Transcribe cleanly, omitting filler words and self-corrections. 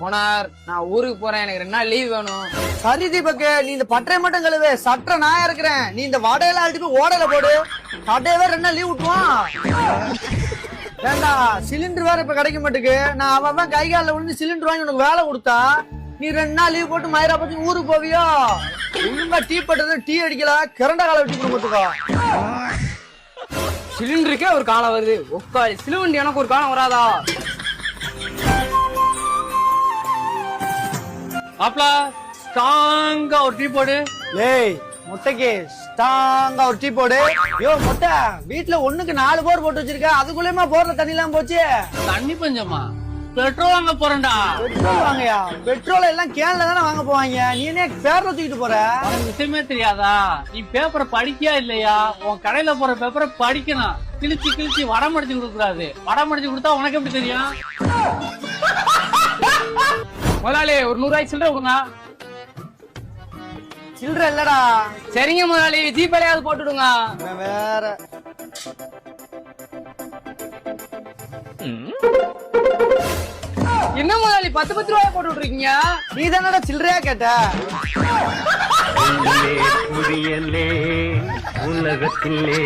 போனார் நான் ஊருக்கு போறேன், எனக்கு 2 நாள் லீவ் வேணும். சரி தீபக்கு, நீ இந்த பட்டறை மட்டும் கழுவு, சட்ட நான் இருக்கிறேன். நீ இந்த வடையில அழுத்தி போய் ஓடையில போடு. சட்டையவே 2 நாள் லீவ் விட்டுவான். ஏண்டா சிலிண்டர் வேற இப்ப கிடைக்க மாட்டேக்கு. நான் அவன் கை காலில் விழுந்து சிலிண்டர் வாங்கி உனக்கு வேலை கொடுத்தா நீ 2 நாள் லீவ் போட்டு மயிரா பத்தி ஊருக்கு போவியோ? ஒழுங்கா டீ பட்டது டீ அடிக்கல, கிறண்ட காலை வெட்டி கொடுத்துக்கோ. சிலிண்டருக்கே ஒரு காலம் வருது, உட்காரி சிலுவண்டி எனக்கு ஒரு காலம் வராதா? அப்பலா ஸ்ட்ராங்கா ஒரு டீ போடு. ஏய் முட்டைக்கு ஸ்ட்ராங்கா ஒரு டீ போடு. யோ முட்டை, வீட்டுல 1க்கு 4 போர் போட்டு வச்சிருக்க, அதுக்குள்ளேயுமா போர்ல தண்ணி எல்லாம் போச்சு. தண்ணி பஞ்சமா? பெட்ரோல் வாங்க போறேன்டா. பெட்ரோல் வாங்கயா? பெட்ரோல் எல்லாம் கேன்ல தானே வாங்க போவாங்க, நீ என்ன பேர்ல தூக்கிட்டு போற? உனக்கு விஷயமே தெரியாதா? நீ பேப்பரை படிக்கியா இல்லையா? உன் கடையில போற பேப்பரை படிக்கணும். கிழிச்சு கிழிச்சு வடம் அடிச்சு கொடுக்க கூடாது. வடம் அடிச்சு கொடுத்தா உனக்கு எப்படி தெரியும்? முதலாளி ஒரு 100 ரூபாய்க்கு சில்லறை கொடுங்க. சில்லற இல்லடா. சரிங்க முதலாளி, ஜிபேலையாவது போட்டுடுங்க. வேற என்ன முதலாளி 10 ரூபாய் போட்டு விட்டுருக்கீங்க? நீ தானடா சில்லறையா கேட்ட? உலகத்திலே